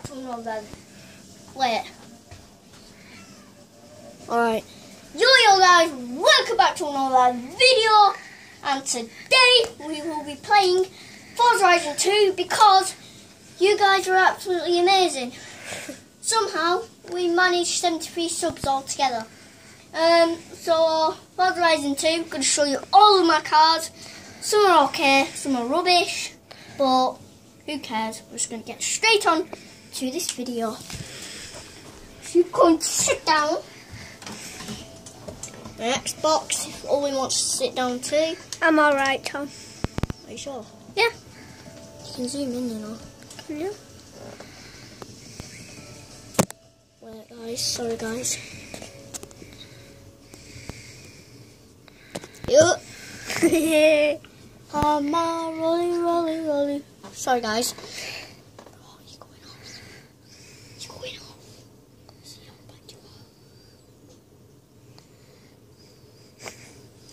back to another. Wait. Alright. Yo guys, welcome back to another video. And today we will be playing Forza 2 because you guys are absolutely amazing. Somehow we managed 73 subs altogether. So Forza 2, I'm going to show you all of my cars. Some are okay, some are rubbish, but who cares? We're just going to get straight on to this video. So you can sit down. The next box, if Owen wants to sit down too. I'm alright, Tom. Are you sure? Yeah. You can zoom in, you know. Can you? Wait guys, sorry guys. Yup. I'm a rolly. Sorry guys. Oh, he's going off. He's going off. See how bad you are.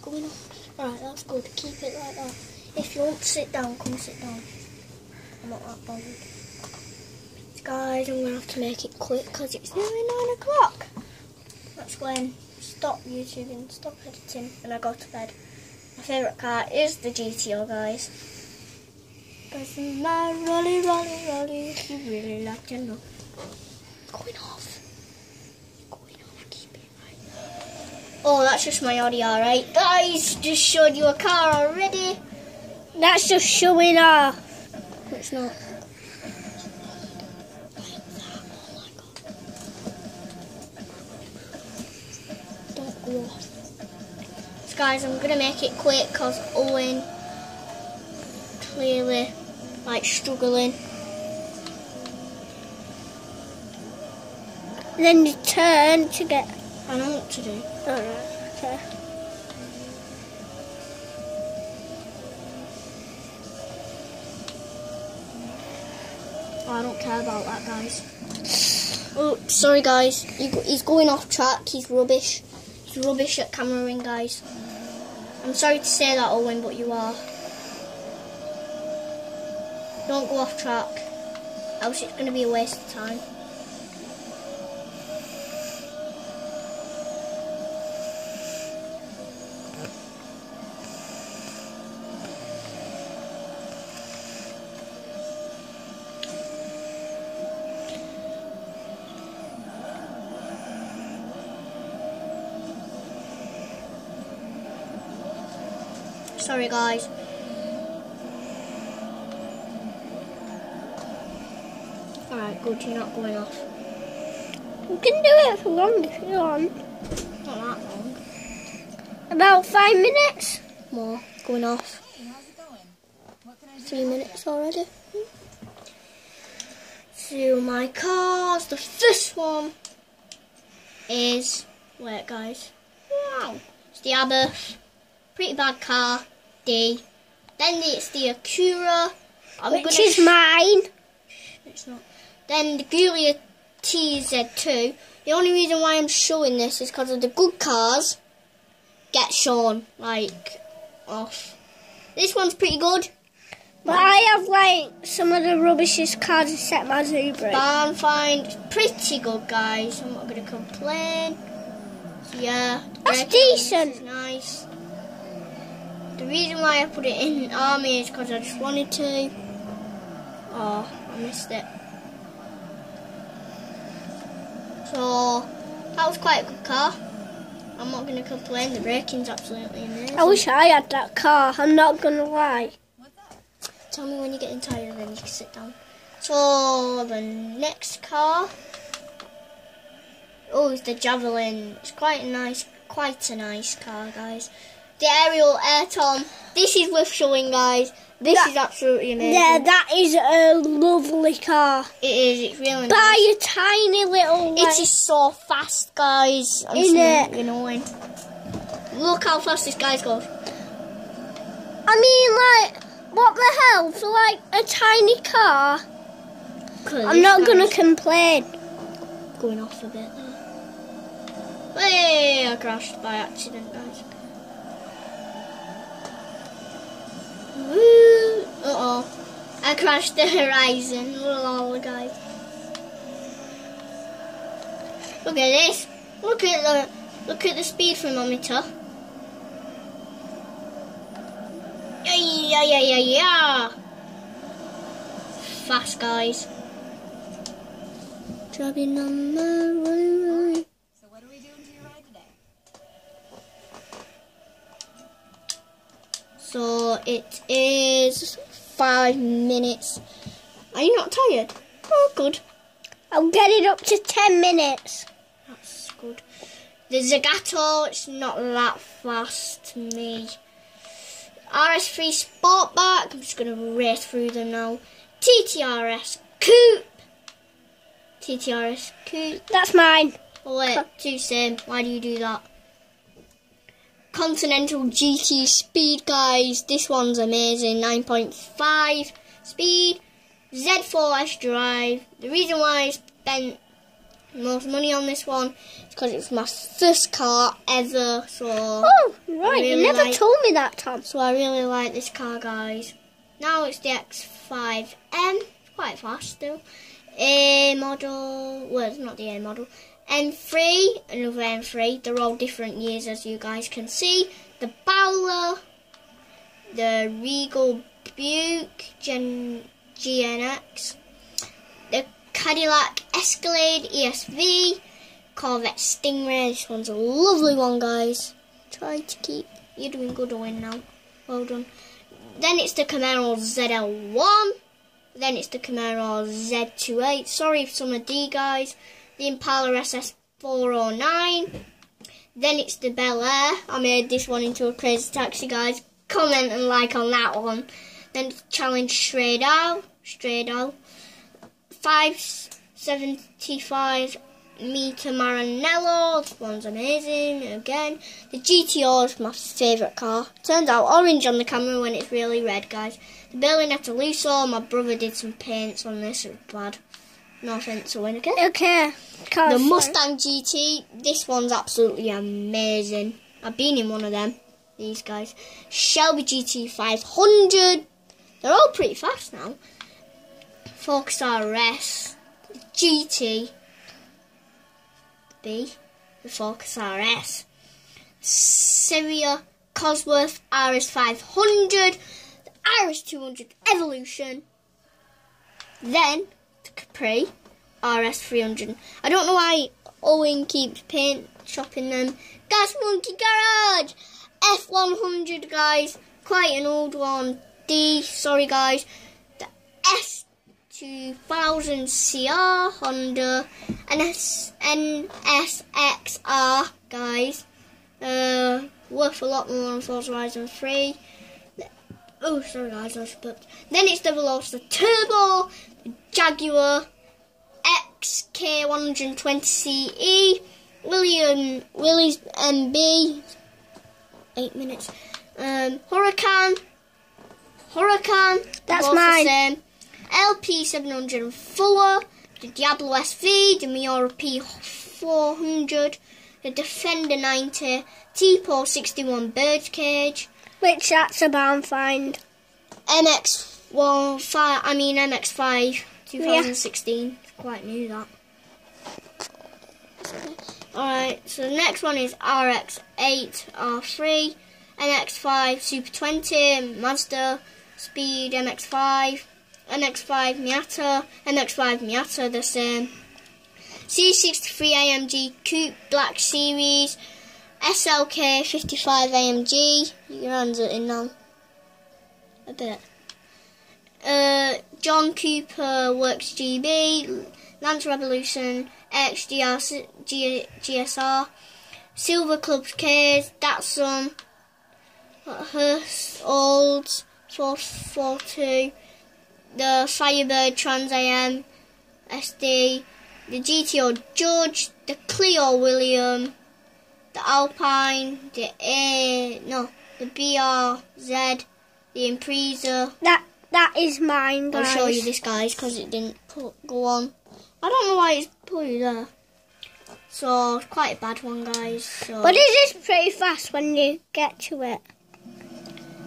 Going off. Alright, that's good. Keep it like that. If you want to sit down, come sit down. I'm not that bothered. Guys, I'm going to have to make it quick because it's nearly 9 o'clock. That's when I stop YouTubing, stop editing, and I go to bed. My favourite car is the GTO, guys. Because my rolly, if you really like to know. Going off. Keep it right. Oh, that's just my Audi R8. Guys, just showed you a car already. That's just showing off. It's not. Don't go off. So guys, I'm going to make it quick because Owen clearly struggling. Then you turn to get... I know what to do. Alright, okay. Oh, I don't care about that, guys. Oh, sorry guys, he's going off track. He's rubbish. He's rubbish at cameraing, guys. I'm sorry to say that, Owen, but you are. Don't go off track, else it's going to be a waste of time. Sorry guys. Alright, good, you're not going off. You can do it for long if you want. Not that long. About 5 minutes? More, going off. 3 minutes already. So my cars, the first one is, wait guys, wow, it's the Abbott, pretty bad car, D. Then it's the Acura, which is mine. It's not. Then the Giulia TZ2. The only reason why I'm showing this is because of the good cars get shown, off. This one's pretty good. But I have, some of the rubbishest cars except my Zebra. Barn find, pretty good, guys. I'm not going to complain. So, yeah. That's decent. Is nice. The reason why I put it in Army is because I just wanted to. Oh, I missed it. So, that was quite a good car. I'm not going to complain. The braking's absolutely amazing. I wish I had that car. I'm not going to lie. Tell me when you're getting tired, then you can sit down. So, the next car. Oh, it's the Javelin. It's quite a nice car, guys. The Aerial Airton. This is worth showing, guys. This is absolutely amazing. Yeah, that is a lovely car. It is. It's really nice. By a tiny little way. It is so fast, guys. Isn't it? Annoying. Look how fast this guy goes. I mean, what the hell? For, a tiny car? I'm not going to complain. Going off a bit there. Hey, I crashed by accident, guys. Woo! Uh-oh. I crashed the horizon. Lol, guys. Look at this. Look at the speed thermometer. Yeah. Fast, guys. Driving on the road. So what are we doing to your ride today? So it is 5 minutes. Are you not tired? Oh, good. I'll get it up to 10 minutes. That's good. The Zagato, it's not that fast to me. RS3 Sportback, I'm just going to race through them now. TTRS Coupe. TTRS Coupe. That's mine. Oh wait, two same. Why do you do that? Continental GT Speed, guys. This one's amazing. 9.5 speed. Z4S drive. The reason why I spent most money on this one is because it's my first car ever. So oh, right. You never told me that, Tom. So I really like this car, guys. Now it's the X5M. It's quite fast still. A model. Well, it's not the A model. M3. Another M3. They're all different years, as you guys can see. The Bowler. The Regal Buick GNX. The Cadillac Escalade ESV. Corvette Stingray. This one's a lovely one, guys. Try to keep. You're doing good on now. Well done. Then it's the Camaro ZL1. Then it's the Camaro Z28. Sorry for some of D, guys. The Impala SS409. Then it's the Bel Air. I made this one into a crazy taxi, guys. Comment and like on that one. Then it's Challenge Stradale. 575 meter Maranello. This one's amazing. Again, the GTO is my favourite car. Turns out orange on the camera when it's really red, guys. The Berlinetta Lusso. My brother did some paints on this. It was bad. No offence to win again. Okay. The Mustang GT. This one's absolutely amazing. I've been in one of them. These guys. Shelby GT 500. They're all pretty fast now. Focus RS. GT. B. The Focus RS. Syria Cosworth RS 500. The RS 200 Evolution. Then the Capri RS 300. I don't know why Owen keeps paint shopping them. Gas Monkey Garage F100, guys. Quite an old one. D. Sorry, guys. The S2000 CR Honda and NSXR, guys. Worth a lot more on Forza Horizon 3. Oh, sorry, guys. Then it's the Veloster Turbo. The Jaguar XK120CE, Willys MB, 8 minutes, Huracan, that's mine, the same. LP704, the Diablo SV, the Miura P400, the Defender 90, Tipo 61 Birdcage, which that's a barn find. MX5 2016. Yeah. Quite new that. Alright, so the next one is RX-8 R3, MX-5 Super 20, Mazda Speed MX-5, MX-5 Miata, MX-5 Miata the same, C63 AMG Coupe Black Series, SLK 55 AMG, your hands are in now, a bit. John Cooper Works GB, Lance Revolution XDR GSR, Silver Club K's, Datsun, Hearst Olds 442, the Firebird Trans AM SD, the GTO Judge, the Clio William, the Alpine, the BRZ, the Impreza. That is mine, guys. I'll show you this, guys, because it didn't go on. I don't know why it's put there. So, it's quite a bad one, guys. So, but it is pretty fast when you get to it.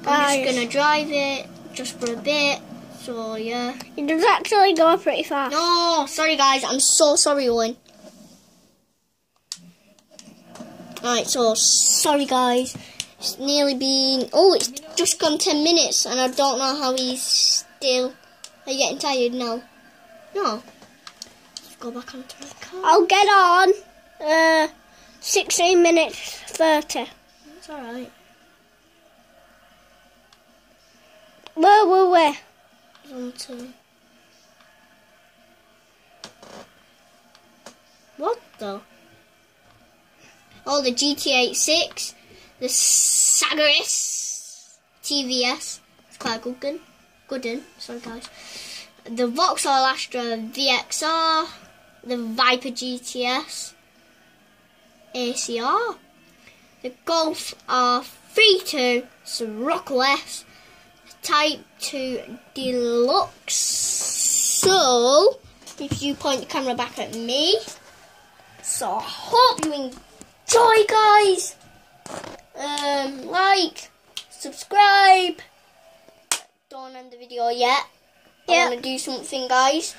I'm just going to drive it just for a bit. So, yeah. It does actually go pretty fast. No, sorry, guys. I'm so sorry, Owen. Right, so sorry guys. It's nearly been... Oh, it's just gone 10 minutes and I don't know how he's still... Are you getting tired now? No. Let's go back onto my car. I'll get on. 16 minutes 30. That's alright. Where were we? Onto... What though? Oh, the GT86, the Sagaris TVS. It's quite a good gun. Good one. Sorry guys. The Vauxhall Astra VXR, the Viper GTS ACR, the Golf R32 Sirocco S, Type 2 Deluxe. So, if you point the camera back at me. So, I hope you enjoy, guys. Like, subscribe. Don't end the video yet. I want to do something, guys.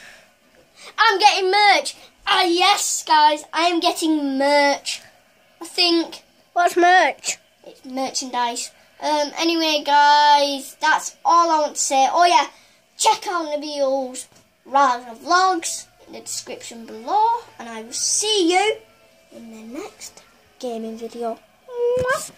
I'm getting merch. Ah, yes, guys. I am getting merch. I think. What's merch? It's merchandise. Anyway, guys, that's all I want to say. Oh, yeah. Check out Nabil's Raza Vlogs in the description below. And I will see you in the next gaming video. Mwah.